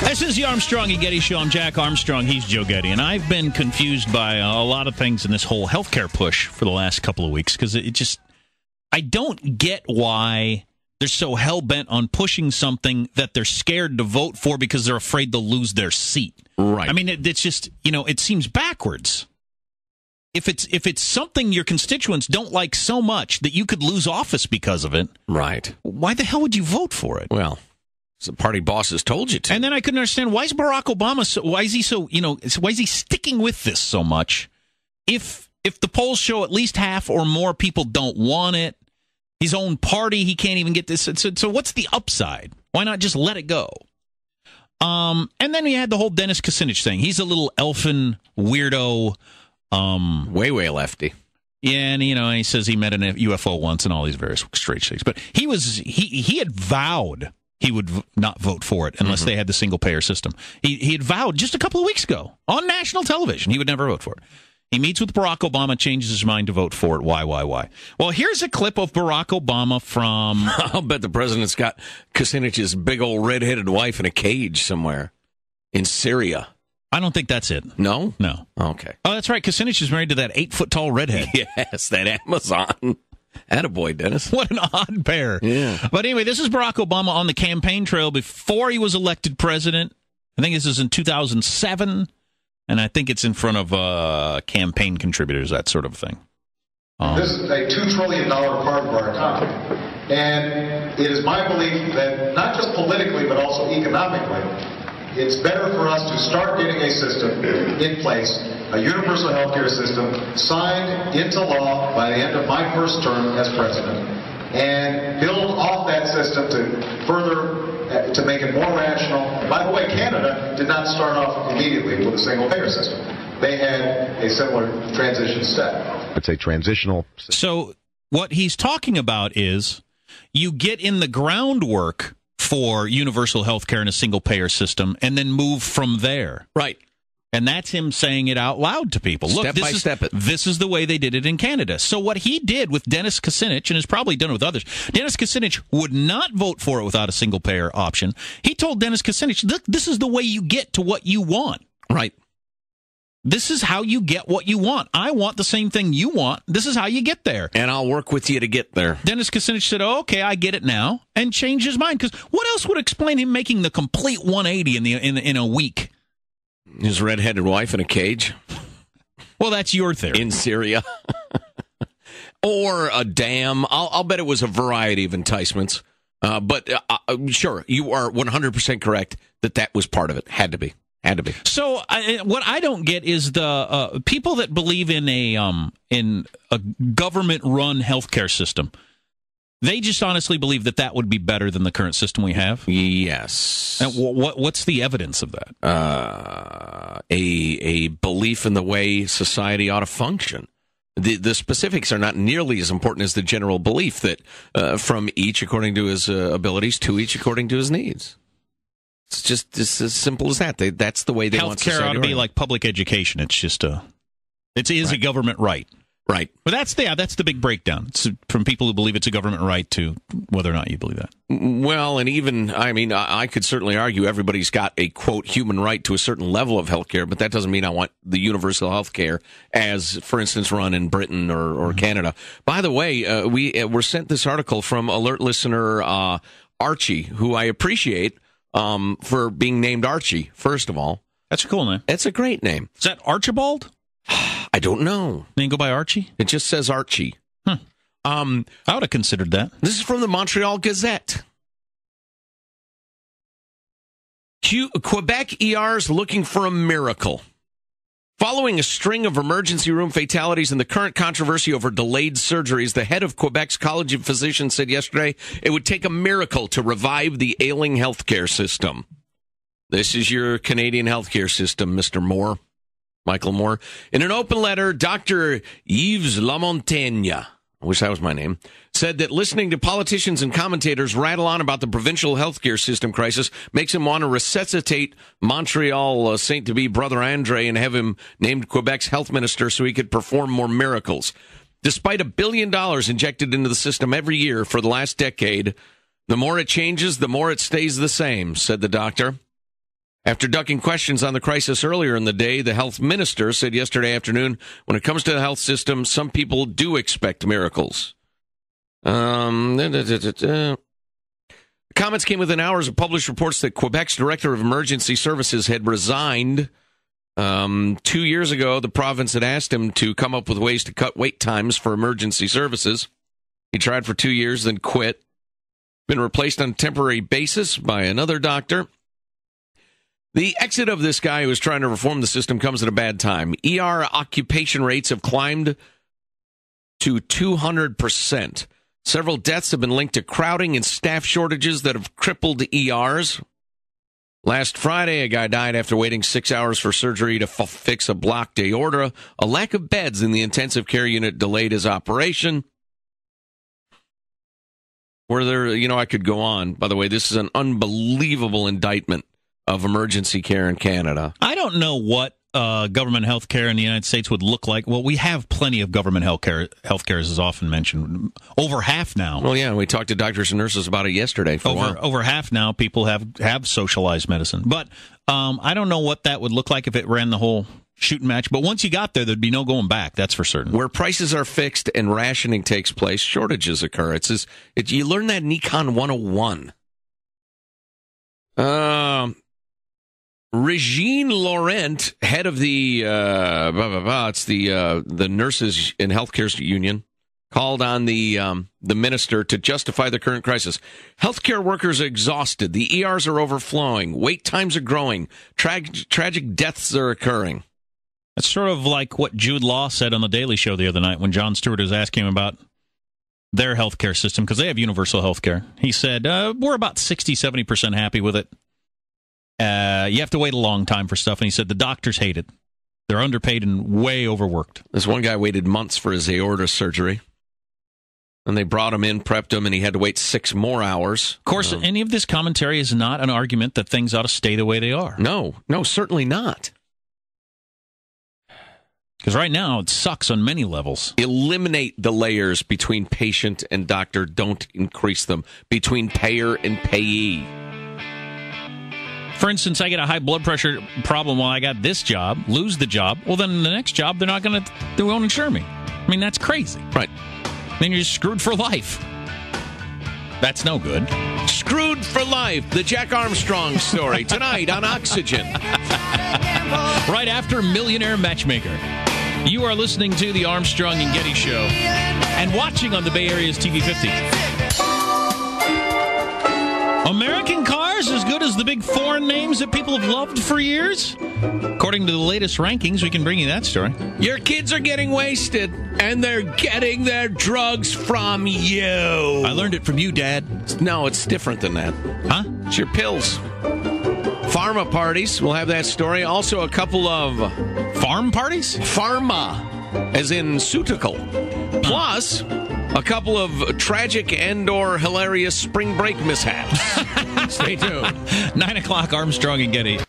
This is the Armstrong and Getty Show. I'm Jack Armstrong. He's Joe Getty. And I've been confused by a lot of things in this whole healthcare push for the last couple of weeks because I don't get why they're so hell-bent on pushing something that they're scared to vote for because they're afraid they'll lose their seat. Right. I mean, it's just, it seems backwards. If it's something your constituents don't like so much that you could lose office because of it, right? Why the hell would you vote for it? Well, the party bosses told you to. And then I couldn't understand, why is Barack Obama why is he sticking with this so much? If the polls show at least half or more people don't want it, his own party, he can't even get this. So what's the upside? Why not just let it go? And then we had the whole Dennis Kucinich thing. He's a little elfin weirdo. Way lefty. Yeah, and he says he met a UFO once and all these various strange things. But he had vowed he would not vote for it unless they had the single payer system. He had vowed just a couple of weeks ago on national television he would never vote for it. He meets with Barack Obama, changes his mind to vote for it. Why? Well, here's a clip of Barack Obama from... I'll bet the president's got Kucinich's big old red-headed wife in a cage somewhere in Syria. I don't think that's it. No? No. Okay. Oh, that's right. Kucinich is married to that 8-foot-tall redhead. Yes, that Amazon. Attaboy, Dennis. What an odd pair. Yeah. But anyway, this is Barack Obama on the campaign trail before he was elected president. I think this is in 2007. And I think it's in front of campaign contributors, that sort of thing. This is a $2 trillion part of our economy. And it is my belief that not just politically, but also economically, it's better for us to start getting a system in place, a universal health care system, signed into law by the end of my first term as president, and build off that system to make it more rational. By the way, Canada did not start off immediately with a single-payer system. They had a similar transition step. It's a transitional... So what he's talking about is you get in the groundwork for universal health care and a single-payer system and then move from there. Right. And that's him saying it out loud to people. Look, this is the way they did it in Canada. So what he did with Dennis Kucinich, and has probably done it with others, Dennis Kucinich would not vote for it without a single-payer option. He told Dennis Kucinich, look, this is the way you get to what you want. Right. This is how you get what you want. I want the same thing you want. This is how you get there. And I'll work with you to get there. Dennis Kucinich said, oh, okay, I get it now, and changed his mind. Because what else would explain him making the complete 180 in a week? His red-headed wife in a cage. Well, that's your theory. In Syria. Or a dam. I'll bet it was a variety of enticements. But sure, you are 100% correct that was part of it. Had to be. So what I don't get is the people that believe in a government-run healthcare system. They just honestly believe that would be better than the current system we have? Yes. And what's the evidence of that? A belief in the way society ought to function. The specifics are not nearly as important as the general belief that from each according to his abilities, to each according to his needs. It's just as simple as that. That's the way they want society. Healthcare ought to be like public education. It's just a government right. Right. But that's the big breakdown. It's from people who believe it's a government right to whether or not you believe that. Well, and even, I could certainly argue everybody's got a, quote, human right to a certain level of health care, but that doesn't mean I want the universal health care as, for instance, run in Britain or Canada. By the way, we were sent this article from alert listener Archie, who I appreciate for being named Archie, first of all. That's a cool name. It's a great name. Is that Archibald? I don't know. They didn't go by Archie? It just says Archie. I would have considered that. This is from the Montreal Gazette. Quebec ERs looking for a miracle. Following a string of emergency room fatalities and the current controversy over delayed surgeries, the head of Quebec's College of Physicians said yesterday it would take a miracle to revive the ailing healthcare system. This is your Canadian healthcare system, Mr. Moore. Michael Moore. In an open letter, Dr. Yves Lamontagne, I wish that was my name, said that listening to politicians and commentators rattle on about the provincial healthcare system crisis makes him want to resuscitate Montreal saint-to-be Brother Andre and have him named Quebec's health minister so he could perform more miracles. Despite $1 billion injected into the system every year for the last decade, the more it changes, the more it stays the same, said the doctor. After ducking questions on the crisis earlier in the day, the health minister said yesterday afternoon, when it comes to the health system, some people do expect miracles. Comments came within hours of published reports that Quebec's director of emergency services had resigned. 2 years ago, the province had asked him to come up with ways to cut wait times for emergency services. He tried for 2 years, then quit. Been replaced on a temporary basis by another doctor. The exit of this guy who was trying to reform the system comes at a bad time. ER occupation rates have climbed to 200%. Several deaths have been linked to crowding and staff shortages that have crippled ERs. Last Friday, a guy died after waiting 6 hours for surgery to fix a blocked aorta. A lack of beds in the intensive care unit delayed his operation. I could go on. By the way, this is an unbelievable indictment of emergency care in Canada. I don't know what government health care in the United States would look like. Well, we have plenty of government health care, as is often mentioned. Over half now. Well, yeah, we talked to doctors and nurses about it yesterday. Over half now people have socialized medicine. But I don't know what that would look like if it ran the whole shooting match. But once you got there, there'd be no going back. That's for certain. Where prices are fixed and rationing takes place, shortages occur. You learn that in Econ 101. Regine Laurent, head of the the Nurses and Healthcare Union, called on the minister to justify the current crisis. Healthcare workers are exhausted. The ERs are overflowing. Wait times are growing. Tragic deaths are occurring. That's sort of like what Jude Law said on The Daily Show the other night when Jon Stewart was asking him about their healthcare system, because they have universal healthcare. He said, we're about 60-70% happy with it. You have to wait a long time for stuff. And he said the doctors hate it. They're underpaid and way overworked. This one guy waited months for his aorta surgery. And they brought him in, prepped him, and he had to wait 6 more hours. Of course, any of this commentary is not an argument that things ought to stay the way they are. No, certainly not. Because right now, it sucks on many levels. Eliminate the layers between patient and doctor. Don't increase them. Between payer and payee. For instance, I get a high blood pressure problem while I got this job, lose the job. Well, then the next job, they won't insure me. I mean, that's crazy. Right. Then you're screwed for life. That's no good. Screwed for life. The Jack Armstrong story tonight on Oxygen. Right after Millionaire Matchmaker. You are listening to the Armstrong and Getty Show and watching on the Bay Area's TV 50. American cars as good as the big foreign names that people have loved for years? According to the latest rankings, we can bring you that story. Your kids are getting wasted, and they're getting their drugs from you. I learned it from you, Dad. No, it's different than that. Huh? It's your pills. Pharma parties, we'll have that story. Also a couple of... Farm parties? Pharma, as in suitical. Plus... a couple of tragic and/or hilarious spring break mishaps. Stay tuned. 9 o'clock, Armstrong and Getty.